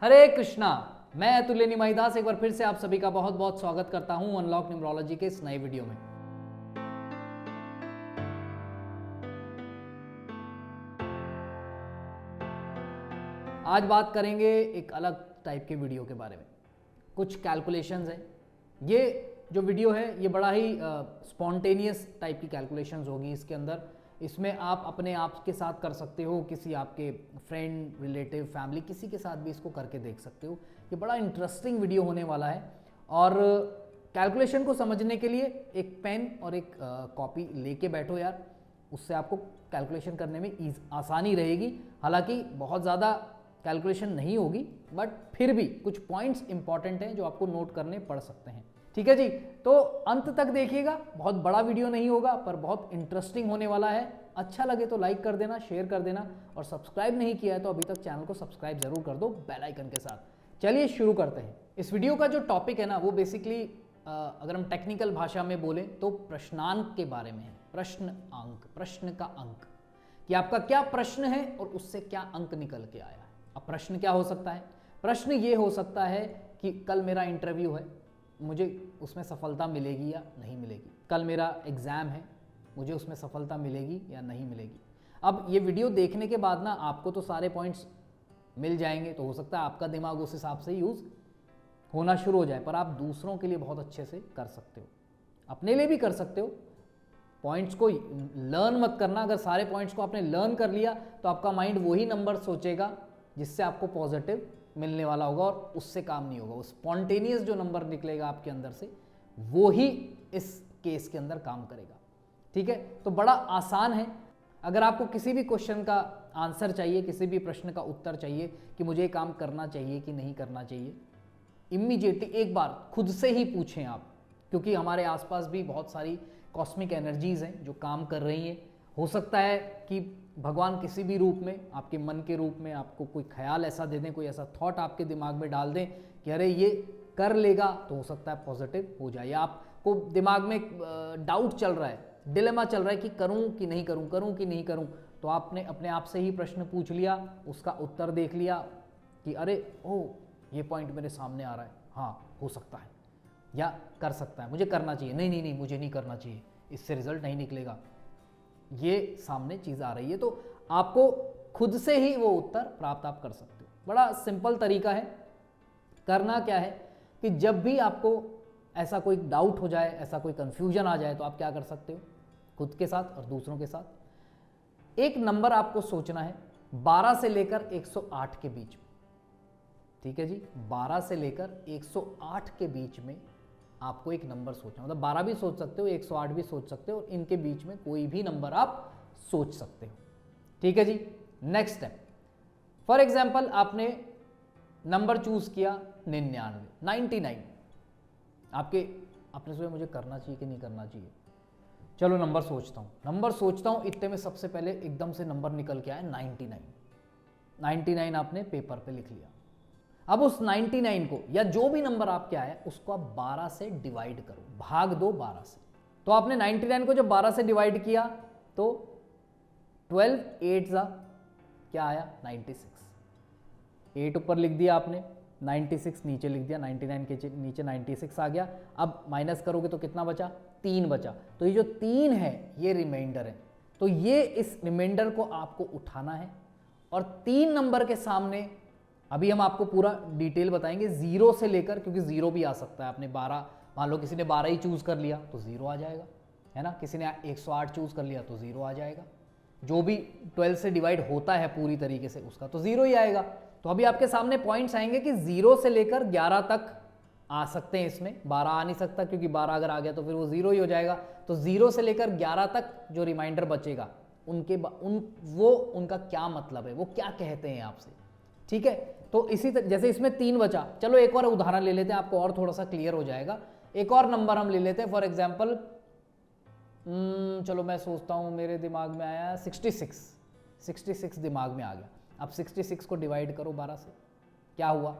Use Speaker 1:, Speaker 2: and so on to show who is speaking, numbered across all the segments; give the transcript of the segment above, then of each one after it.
Speaker 1: हरे कृष्णा। मैं अतुल्य निमाईदास एक बार फिर से आप सभी का बहुत बहुत स्वागत करता हूं अनलॉक न्यूमरोलॉजी के इस नए वीडियो में। आज बात करेंगे एक अलग टाइप के वीडियो के बारे में। कुछ कैलकुलेशंस हैं। ये जो वीडियो है ये बड़ा ही स्पॉन्टेनियस टाइप की कैलकुलेशंस होगी इसके अंदर। इसमें आप अपने आप के साथ कर सकते हो, किसी आपके फ्रेंड, रिलेटिव, फैमिली, किसी के साथ भी इसको करके देख सकते हो। ये बड़ा इंटरेस्टिंग वीडियो होने वाला है। और कैलकुलेशन को समझने के लिए एक पेन और एक कॉपी लेके बैठो यार, उससे आपको कैलकुलेशन करने में आसानी रहेगी। हालांकि बहुत ज़्यादा कैलकुलेशन नहीं होगी, बट फिर भी कुछ पॉइंट्स इंपॉर्टेंट हैं जो आपको नोट करने पड़ सकते हैं। ठीक है जी, तो अंत तक देखिएगा। बहुत बड़ा वीडियो नहीं होगा पर बहुत इंटरेस्टिंग होने वाला है। अच्छा लगे तो लाइक कर देना, शेयर कर देना, और सब्सक्राइब नहीं किया है तो अभी तक चैनल को सब्सक्राइब जरूर कर दो बेल आइकन के साथ। चलिए शुरू करते हैं। इस वीडियो का जो टॉपिक है ना वो बेसिकली अगर हम टेक्निकल भाषा में बोलें तो प्रश्नांक के बारे में है। प्रश्न अंक, प्रश्न का अंक, कि आपका क्या प्रश्न है और उससे क्या अंक निकल के आया है। अब प्रश्न क्या हो सकता है? प्रश्न ये हो सकता है कि कल मेरा इंटरव्यू है, मुझे उसमें सफलता मिलेगी या नहीं मिलेगी। कल मेरा एग्ज़ाम है, मुझे उसमें सफलता मिलेगी या नहीं मिलेगी। अब ये वीडियो देखने के बाद ना आपको तो सारे पॉइंट्स मिल जाएंगे, तो हो सकता है आपका दिमाग उस हिसाब से यूज़ होना शुरू हो जाए, पर आप दूसरों के लिए बहुत अच्छे से कर सकते हो, अपने लिए भी कर सकते हो। पॉइंट्स को लर्न मत करना। अगर सारे पॉइंट्स को आपने लर्न कर लिया तो आपका माइंड वही नंबर सोचेगा जिससे आपको पॉजिटिव मिलने वाला होगा, और उससे काम नहीं होगा। वो स्पॉन्टेनियस जो नंबर निकलेगा आपके अंदर से वो ही इस केस के अंदर काम करेगा। ठीक है, तो बड़ा आसान है। अगर आपको किसी भी क्वेश्चन का आंसर चाहिए, किसी भी प्रश्न का उत्तर चाहिए कि मुझे काम करना चाहिए कि नहीं करना चाहिए, इमीडिएटली एक बार खुद से ही पूछें आप, क्योंकि हमारे आसपास भी बहुत सारी कॉस्मिक एनर्जीज हैं जो काम कर रही हैं। हो सकता है कि भगवान किसी भी रूप में, आपके मन के रूप में, आपको कोई ख्याल ऐसा दे दें, कोई ऐसा थॉट आपके दिमाग में डाल दें कि अरे ये कर लेगा, तो हो सकता है पॉजिटिव हो जाए। या आपको दिमाग में डाउट चल रहा है, डिलेमा चल रहा है कि करूं कि नहीं करूं, करूं कि नहीं करूं, तो आपने अपने आप से ही प्रश्न पूछ लिया, उसका उत्तर देख लिया कि अरे ओ ये पॉइंट मेरे सामने आ रहा है, हाँ हो सकता है या कर सकता है, मुझे करना चाहिए, नहीं नहीं नहीं मुझे नहीं करना चाहिए, इससे रिजल्ट नहीं निकलेगा, ये सामने चीज़ आ रही है। तो आपको खुद से ही वो उत्तर प्राप्त आप कर सकते हो। बड़ा सिंपल तरीका है। करना क्या है कि जब भी आपको ऐसा कोई डाउट हो जाए, ऐसा कोई कंफ्यूजन आ जाए, तो आप क्या कर सकते हो, खुद के साथ और दूसरों के साथ एक नंबर आपको सोचना है 12 से लेकर 108 के बीच में। ठीक है जी, 12 से लेकर 108 के बीच में आपको एक नंबर सोचना, मतलब 12 भी सोच सकते हो, 108 भी सोच सकते हो, और इनके बीच में कोई भी नंबर आप सोच सकते हो। ठीक है जी, नेक्स्ट स्टेप। फॉर एग्जाम्पल आपने नंबर चूज किया 99। आपने सोचा मुझे करना चाहिए कि नहीं करना चाहिए। चलो नंबर सोचता हूं, इतने में सबसे पहले एकदम से नंबर निकल के आया 99। आपने पेपर पे लिख लिया। अब उस 99 को, या जो भी नंबर आपके आया, उसको आप 12 से डिवाइड करो, भाग दो 12 से। तो आपने 99 को जब 12 से डिवाइड किया तो 12 8 क्या आया 96। 8 ऊपर लिख दिया आपने, 96 नीचे लिख दिया, 99 के नीचे 96 आ गया। अब माइनस करोगे तो कितना बचा, 3 बचा। तो ये जो 3 है ये रिमाइंडर है। तो ये इस रिमाइंडर को आपको उठाना है, और 3 नंबर के सामने अभी हम आपको पूरा डिटेल बताएंगे, 0 से लेकर, क्योंकि 0 भी आ सकता है। आपने 12, मान लो किसी ने 12 ही चूज कर लिया तो 0 आ जाएगा, है ना। किसी ने 108 चूज कर लिया तो 0 आ जाएगा। जो भी 12 से डिवाइड होता है पूरी तरीके से उसका तो 0 ही आएगा। तो अभी आपके सामने पॉइंट्स आएंगे कि 0 से लेकर 11 तक आ सकते हैं। इसमें 12 आ नहीं सकता, क्योंकि 12 अगर आ गया तो फिर वो 0 ही हो जाएगा। तो 0 से लेकर 11 तक जो रिमाइंडर बचेगा उनका क्या मतलब है, वो क्या कहते हैं आपसे। ठीक है, तो इसी तरह जैसे इसमें 3 बचा, चलो एक और उदाहरण ले लेते हैं, आपको और थोड़ा सा क्लियर हो जाएगा। एक और नंबर हम ले लेते हैं, फॉर एग्जाम्पल चलो मैं सोचता हूँ, मेरे दिमाग में आया 66 दिमाग में आ गया। अब 66 को डिवाइड करो 12 से, क्या हुआ,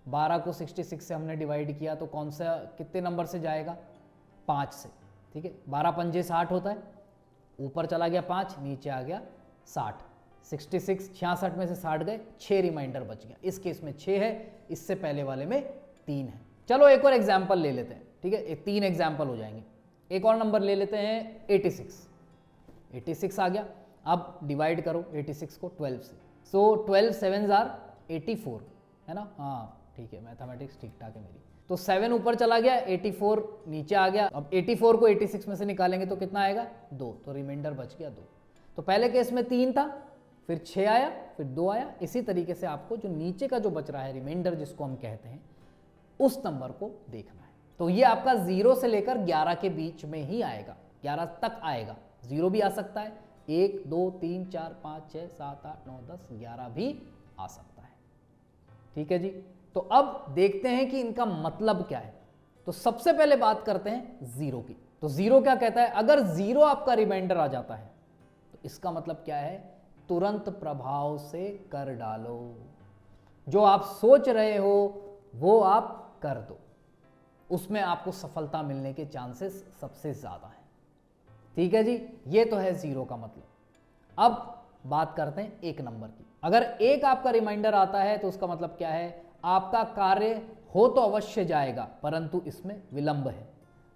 Speaker 1: 12 को 66 से हमने डिवाइड किया तो कौन सा, कितने नंबर से जाएगा, 5 से। ठीक है, 12 पंजे 60 होता है, ऊपर चला गया 5, नीचे आ गया 60। 66 66 में से 60 गए, 6 रिमाइंडर बच गया। इस केस में 6 है, इससे पहले वाले में 3 है। चलो एक और एग्जाम्पल ले लेते हैं, ठीक है, 3 एग्जाम्पल हो जाएंगे। एक और नंबर ले लेते हैं 86। 86 आ गया। अब डिवाइड करो 86 को 12 से। सो 12 7s आर 84, है ना? हाँ ठीक है, मैथमेटिक्स ठीक ठाक है मेरी। तो 7 ऊपर चला गया, 84 नीचे आ गया। अब 84 को 86 में से निकालेंगे तो कितना आएगा? 2, तो रिमाइंडर बच गया 2। तो पहले केस में 3 था, फिर 6 आया, फिर 2 आया। इसी तरीके से आपको जो नीचे का जो बच रहा है रिमाइंडर, जिसको हम कहते हैं, उस नंबर को देखना है। तो ये आपका 0 से लेकर 11 के बीच में ही आएगा, 11 तक आएगा। 0 भी आ सकता है, 1 2 3 4 5 6 7 8 9 10 11 भी आ सकता है। ठीक है जी। तो अब देखते हैं कि इनका मतलब क्या है। तो सबसे पहले बात करते हैं 0 की। तो 0 क्या कहता है? अगर 0 आपका रिमाइंडर आ जाता है तो इसका मतलब क्या है? तुरंत प्रभाव से कर डालो। जो आप सोच रहे हो वो आप कर दो, उसमें आपको सफलता मिलने के चांसेस सबसे ज्यादा है। ठीक है जी, ये तो है 0 का मतलब। अब बात करते हैं 1 नंबर की। अगर 1 आपका रिमाइंडर आता है तो उसका मतलब क्या है? आपका कार्य हो तो अवश्य जाएगा, परंतु इसमें विलंब है।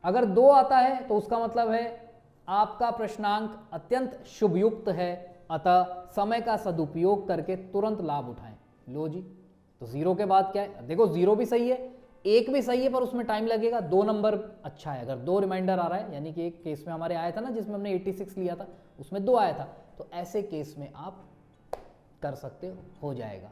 Speaker 1: अगर 2 आता है तो उसका मतलब है आपका प्रश्नांक अत्यंत शुभयुक्त है, अतः समय का सदुपयोग करके तुरंत लाभ उठाएं। लो जी, तो 0 के बाद क्या है? देखो 0 भी सही है, 1 भी सही है, पर उसमें टाइम लगेगा। 2 नंबर अच्छा है, अगर 2 रिमाइंडर आ रहा है, यानी कि एक केस में हमारे आया था ना जिसमें हमने 86 लिया था, उसमें 2 आया था, तो ऐसे केस में आप कर सकते हो जाएगा।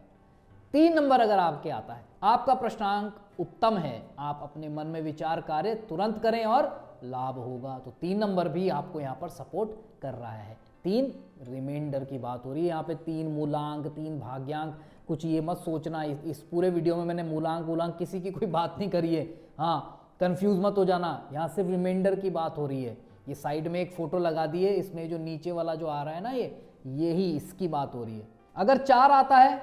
Speaker 1: 3 नंबर अगर आपके आता है, आपका प्रश्नांक उत्तम है, आप अपने मन में विचार कार्य तुरंत करें और लाभ होगा। तो 3 नंबर भी आपको यहाँ पर सपोर्ट कर रहा है। 3 रिमाइंडर की बात हो रही है यहाँ पे, 3 मूलांक, 3 भाग्यांक। कुछ ये मत सोचना इस पूरे वीडियो में मैंने मूलांक किसी की कोई बात नहीं करी है। हाँ, कंफ्यूज मत हो जाना, यहाँ सिर्फ रिमाइंडर की बात हो रही है। ये साइड में एक फोटो लगा दी है, इसमें जो नीचे वाला जो आ रहा है ना, यही इसकी बात हो रही है। अगर 4 आता है,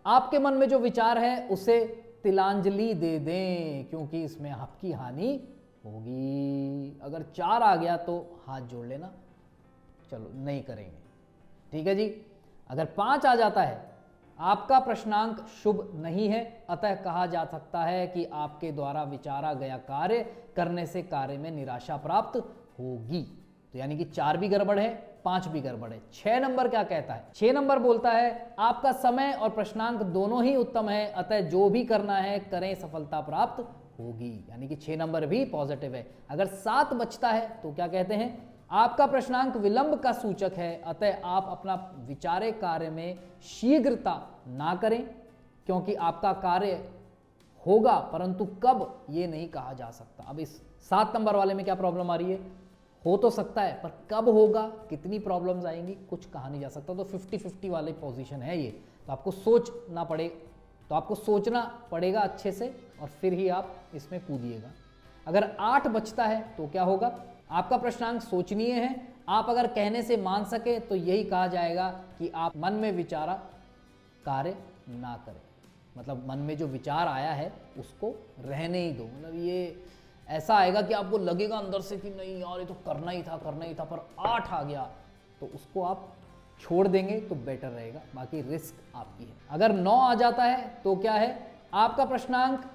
Speaker 1: आपके मन में जो विचार है उसे तिलांजलि दे दें, क्योंकि इसमें आपकी हानि होगी। अगर 4 आ गया तो हाथ जोड़ लेना, चलो नहीं करेंगे। ठीक है जी। अगर 5 आ जाता है, आपका प्रश्नांक शुभ नहीं है, अतः कहा जा सकता है कि आपके द्वारा विचारा गया कार्य करने से कार्य में निराशा प्राप्त होगी। तो यानी कि 4 भी गड़बड़ है, 5 भी गड़बड़ है। 6 नंबर क्या कहता है? 6 नंबर बोलता है आपका समय और प्रश्नांक दोनों ही उत्तम है, अतः जो भी करना है करें, सफलता प्राप्त होगी। यानी कि 6 नंबर भी पॉजिटिव है। अगर 7 बचता है तो क्या कहते हैं? आपका प्रश्नांक विलंब का सूचक है, अतः आप अपना विचारे कार्य में शीघ्रता ना करें, क्योंकि आपका कार्य होगा, परंतु कब ये नहीं कहा जा सकता। अब इस 7 नंबर वाले में क्या प्रॉब्लम आ रही है? हो तो सकता है, पर कब होगा, कितनी प्रॉब्लम्स आएंगी, कुछ कहा नहीं जा सकता। तो 50-50 वाली पोजीशन है ये। तो आपको सोचना पड़ेगा, तो आपको सोचना पड़ेगा अच्छे से, और फिर ही आप इसमें कूदिएगा। अगर 8 बचता है तो क्या होगा? आपका प्रश्नांक सोचनीय है, आप अगर कहने से मान सके तो यही कहा जाएगा कि आप मन में विचारा कार्य ना करें। मतलब मन में जो विचार आया है उसको रहने ही दो। मतलब ये ऐसा आएगा कि आपको लगेगा अंदर से कि नहीं यार ये तो करना ही था, पर 8 आ गया, तो उसको आप छोड़ देंगे तो बेटर रहेगा। बाकी रिस्क आपकी है। अगर 9 आ जाता है तो क्या है? आपका प्रश्नांक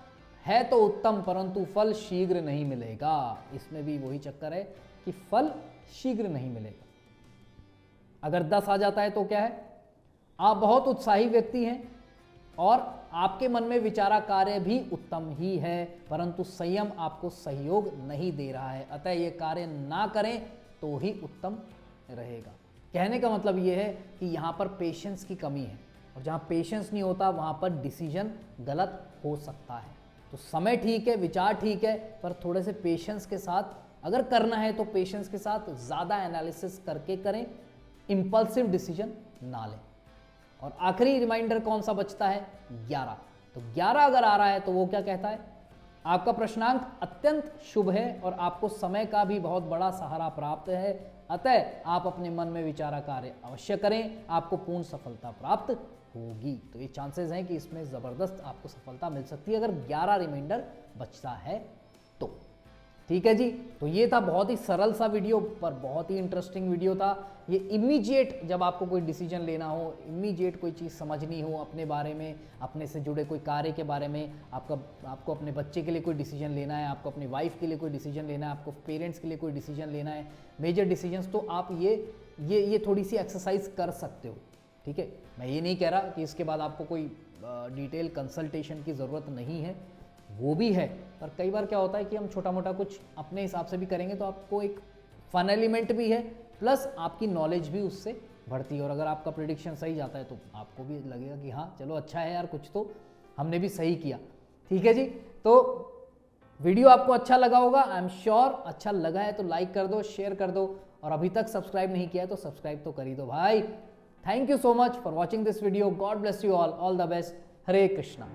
Speaker 1: है तो उत्तम, परंतु फल शीघ्र नहीं मिलेगा। इसमें भी वही चक्कर है कि फल शीघ्र नहीं मिलेगा। अगर 10 आ जाता है तो क्या है? आप बहुत उत्साही व्यक्ति हैं और आपके मन में विचारा कार्य भी उत्तम ही है, परंतु संयम आपको सहयोग नहीं दे रहा है, अतः ये कार्य ना करें तो ही उत्तम रहेगा। कहने का मतलब ये है कि यहाँ पर पेशेंस की कमी है, और जहाँ पेशेंस नहीं होता वहाँ पर डिसीजन गलत हो सकता है। तो समय ठीक है, विचार ठीक है, पर थोड़े से पेशेंस के साथ अगर करना है तो पेशेंस के साथ ज़्यादा एनालिसिस करके करें, इम्पल्सिव डिसीजन ना लें। और आखिरी रिमाइंडर कौन सा बचता है? 11। तो 11 अगर आ रहा है तो वो क्या कहता है? आपका प्रश्नांक अत्यंत शुभ है और आपको समय का भी बहुत बड़ा सहारा प्राप्त है, अतः आप अपने मन में विचारा कार्य अवश्य करें, आपको पूर्ण सफलता प्राप्त होगी। तो ये चांसेस हैं कि इसमें ज़बरदस्त आपको सफलता मिल सकती है अगर 11 रिमाइंडर बचता है तो। ठीक है जी। तो ये था बहुत ही सरल सा वीडियो पर बहुत ही इंटरेस्टिंग वीडियो था। ये इमीडिएट जब आपको कोई डिसीजन लेना हो, इमीडिएट कोई चीज़ समझनी हो अपने बारे में, अपने से जुड़े कोई कार्य के बारे में, आपको अपने बच्चे के लिए कोई डिसीजन लेना है, आपको अपनी वाइफ के लिए कोई डिसीजन लेना है, आपको पेरेंट्स के लिए कोई डिसीजन लेना है, मेजर डिसीजंस, तो आप ये थोड़ी सी एक्सरसाइज कर सकते हो। ठीक है, मैं ये नहीं कह रहा कि इसके बाद आपको कोई डिटेल कंसल्टेशन की ज़रूरत नहीं है, वो भी है, पर कई बार क्या होता है कि हम छोटा मोटा कुछ अपने हिसाब से भी करेंगे तो आपको एक फन एलिमेंट भी है, प्लस आपकी नॉलेज भी उससे बढ़ती है। और अगर आपका प्रिडिक्शन सही जाता है तो आपको भी लगेगा कि हाँ चलो अच्छा है यार, कुछ तो हमने भी सही किया। ठीक है जी, तो वीडियो आपको अच्छा लगा होगा, आई एम श्योर। अच्छा लगा है तो लाइक कर दो, शेयर कर दो, और अभी तक सब्सक्राइब नहीं किया है तो सब्सक्राइब तो कर ही दो भाई। Thank you so much for watching this video. God bless you all the best. Hare Krishna.